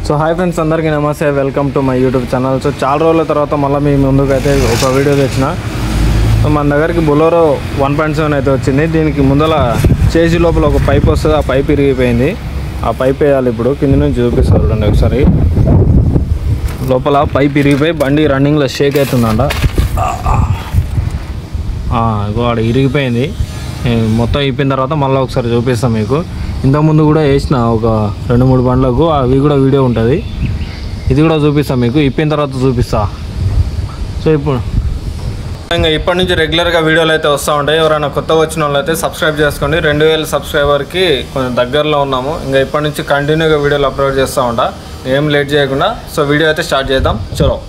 So hi friends, అందరికీ నమస్తే. Welcome to my YouTube channel. So చాలా రోజుల తర్వాత మళ్ళీ మీ ముందుకైతే ఒక వీడియో తెచ్చిన. సో మన దగ్గరికి బొలోరో 1.7 అయితే వచ్చింది. దీనికి ముందల చేసి లోపల ఒక పైప్ వస్తుంది, ఆ పైప్ ఇరిగిపోయింది. ఆ పైప్ వేయాలి. ఇప్పుడు కింద నుంచి చూపిస్తారు చూడండి ఒకసారి. లోపల పైప్ ఇరిగిపోయి బండి రన్నింగ్లో షేక్ అవుతుందంట. వాడు ఇరిగిపోయింది. మొత్తం ఇప్పిన తర్వాత మళ్ళీ ఒకసారి చూపిస్తాం మీకు. ఇంతకుముందు కూడా వేసిన ఒక 2-3 బండ్లకు, అవి కూడా వీడియో ఉంటుంది. ఇది కూడా చూపిస్తాం మీకు, ఇప్పిన తర్వాత చూపిస్తా. సో ఇప్పుడు ఇంకా ఇప్పటి నుంచి రెగ్యులర్గా వీడియోలు అయితే వస్తూ ఉంటాయి. ఎవరైనా కొత్త వచ్చిన వాళ్ళు అయితే సబ్స్క్రైబ్ చేసుకోండి. 2000 సబ్స్క్రైబర్కి కొంచెం దగ్గరలో ఉన్నాము. ఇంకా ఇప్పటి నుంచి కంటిన్యూగా వీడియోలు అప్లోడ్ చేస్తూ ఉంటా, ఏం లేట్ చేయకుండా. సో వీడియో అయితే స్టార్ట్ చేద్దాం. చలో.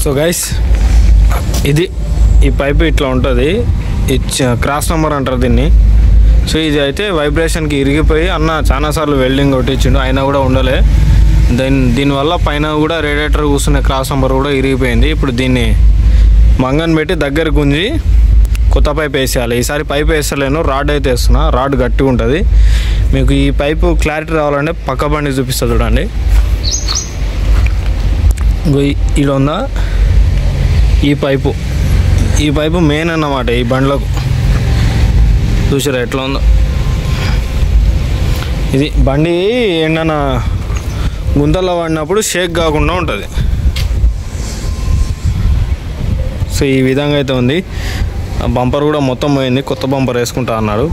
సో గైస్, ఇది ఈ పైపు ఇట్లా ఉంటుంది. క్రాస్ నెంబర్ అంటారు దీన్ని. సో ఇది అయితే వైబ్రేషన్కి ఇరిగిపోయి అన్న చాలాసార్లు వెల్డింగ్ కొట్టించిండు, అయినా కూడా ఉండలే. దీనివల్ల పైన కూడా రేడియేటర్ కూర్చునే క్రాస్ నెంబర్ కూడా ఇరిగిపోయింది. ఇప్పుడు దీన్ని మంగన్ పెట్టి దగ్గర గుంజి కొత్త పైప్ వేసేయాలి. ఈసారి పైప్ వేస్తలేను, రాడ్ అయితే వేస్తున్నా. రాడ్ గట్టిగా ఉంటుంది. మీకు ఈ పైపు క్లారిటీ రావాలంటే పక్క బండి చూపిస్తా చూడండి. ఇలా ఉందా ఈ పైపు మెయిన్ అన్నమాట ఈ బండ్లకు. చూసారా ఎట్లా ఉందో. ఇది బండి ఏంటన్నా గుంతల్లో పడినప్పుడు షేక్ కాకుండా ఉంటుంది. సో ఈ విధంగా అయితే ఉంది. బంపర్ కూడా మొత్తం పోయింది, కొత్త బంపర్ వేసుకుంటా అన్నాడు.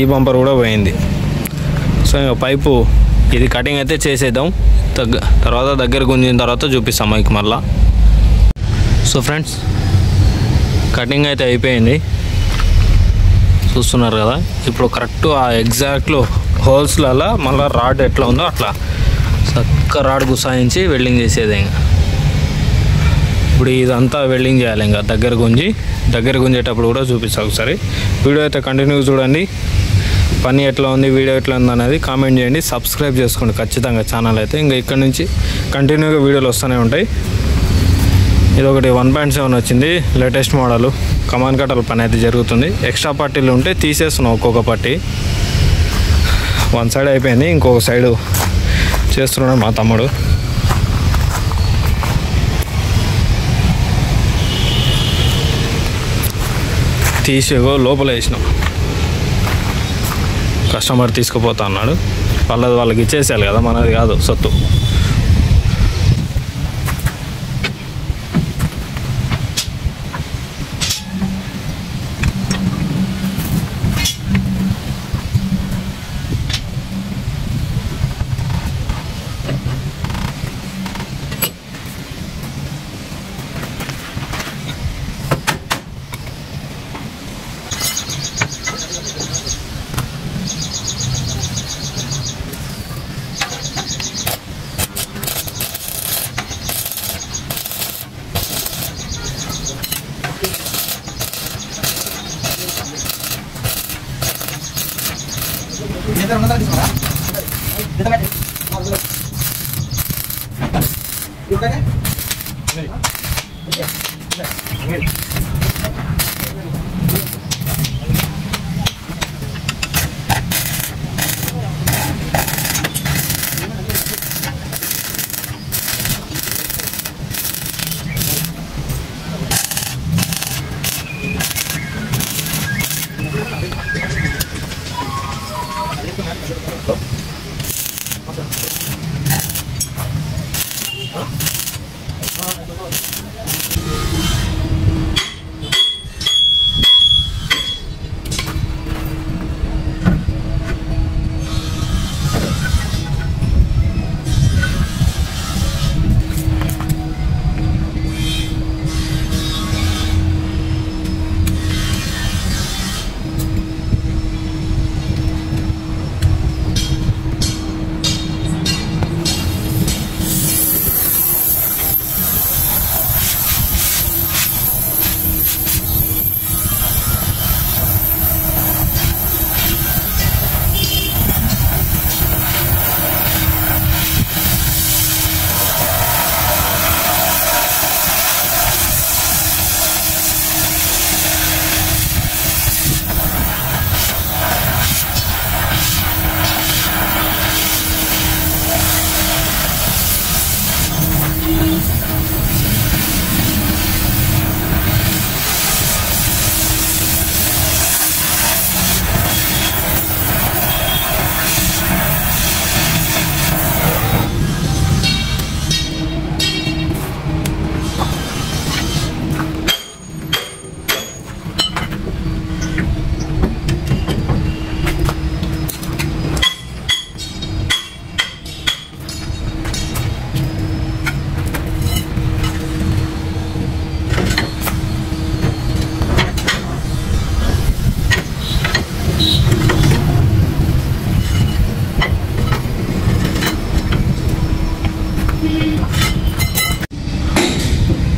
ఈ బంపర్ కూడా పోయింది. సో ఇంకా పైపు ఇది కటింగ్ అయితే చేసేద్దాం. తర్వాత దగ్గర గుంజిన తర్వాత చూపిస్తాం మీకు మళ్ళా. సో ఫ్రెండ్స్, కటింగ్ అయితే అయిపోయింది, చూస్తున్నారు కదా. ఇప్పుడు కరెక్ట్ ఆ ఎగ్జాక్ట్లో హోల్స్లలో మళ్ళీ రాడ్ ఎట్లా ఉందో అట్లా చక్క రాడ్ గుసాయించి వెల్డింగ్ చేసేది. ఇంకా ఇప్పుడు ఇదంతా వెల్డింగ్ చేయాలి. ఇంకా దగ్గర గుంజేటప్పుడు కూడా చూపిస్తాను ఒకసారి. వీడియో అయితే కంటిన్యూగా చూడండి. పని ఎట్లా ఉంది, వీడియో ఎట్లా ఉంది అనేది కామెంట్ చేయండి. సబ్స్క్రైబ్ చేసుకోండి ఖచ్చితంగా ఛానల్ అయితే. ఇంకా ఇక్కడ నుంచి కంటిన్యూగా వీడియోలు వస్తూనే ఉంటాయి. ఇది ఒకటి 1.7 వచ్చింది, లేటెస్ట్ మోడల్. కమాన్ కట్టల పని అయితే జరుగుతుంది. ఎక్స్ట్రా పట్టీలు ఉంటే తీసేస్తున్నాం, ఒక్కొక్క పట్టీ. వన్ సైడ్ అయిపోయింది, ఇంకొక సైడు చేస్తున్నాడు మా తమ్ముడు. తీసేగో లోపల వేసినాం. కస్టమర్ తీసుకుపోతా అన్నాడు. వాళ్ళకి ఇచ్చేసేయాలి కదా, మనది కాదు సొత్తు.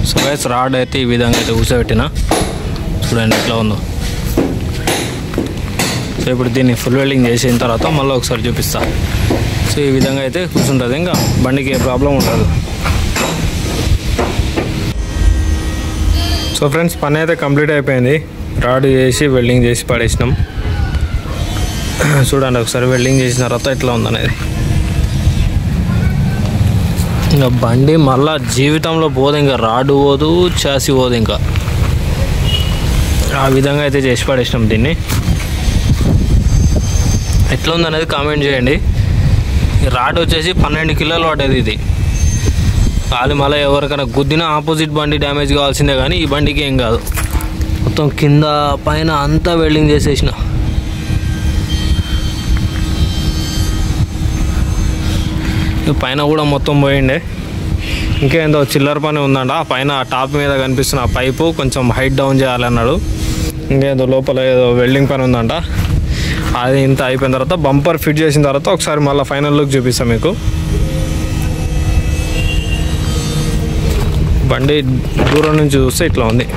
సో గైస్ రాడ్ అయితే ఈ విధంగా అయితే కూర్చోబెట్టిన చూడండి ఎట్లా ఉందో. సో ఇప్పుడు దీన్ని ఫుల్ వెల్డింగ్ చేసిన తర్వాత మళ్ళీ ఒకసారి చూపిస్తా. సో ఈ విధంగా అయితే కూర్చుంటుంది, ఇంకా బండికి ఏ ప్రాబ్లం ఉండదు. సో ఫ్రెండ్స్ పని అయితే కంప్లీట్ అయిపోయింది. రాడ్ చేసి వెల్డింగ్ చేసి పడేసినాం. చూడండి ఒకసారి వెల్డింగ్ చేసిన తర్వాత ఎట్లా ఉందనేది. ఇంకా బండి మళ్ళీ జీవితంలో పోదు, ఇంకా రాడ్ పోదు, చాసి పోదు, ఇంకా ఆ విధంగా అయితే చేసి పడేసినాం దీన్ని. ఎట్లా ఉందనేది కామెంట్ చేయండి. రాడ్ వచ్చేసి 12 కిలోలు పడ్డది ఇది. కాలి మళ్ళీ ఎవరికైనా గుద్దినా ఆపోజిట్ బండి డ్యామేజ్ కావాల్సిందే, కానీ ఈ బండికి ఏం కాదు. మొత్తం కింద పైన అంతా వెల్డింగ్ చేసేసిన. పైన కూడా మొత్తం పోయిండే. ఇంకేందో చిల్లర పని ఉందంట. ఆ పైన టాప్ మీద కనిపిస్తున్న ఆ పైపు కొంచెం హైట్ డౌన్ చేయాలన్నాడు. ఇంకేదో లోపల ఏదో వెల్డింగ్ పని ఉందంట. అది ఇంత అయిపోయిన తర్వాత బంపర్ ఫిట్ చేసిన తర్వాత ఒకసారి మళ్ళీ ఫైనల్ లుక్ చూపిస్తాం మీకు. బండి దూరం నుంచి చూస్తే ఇట్లా ఉంది.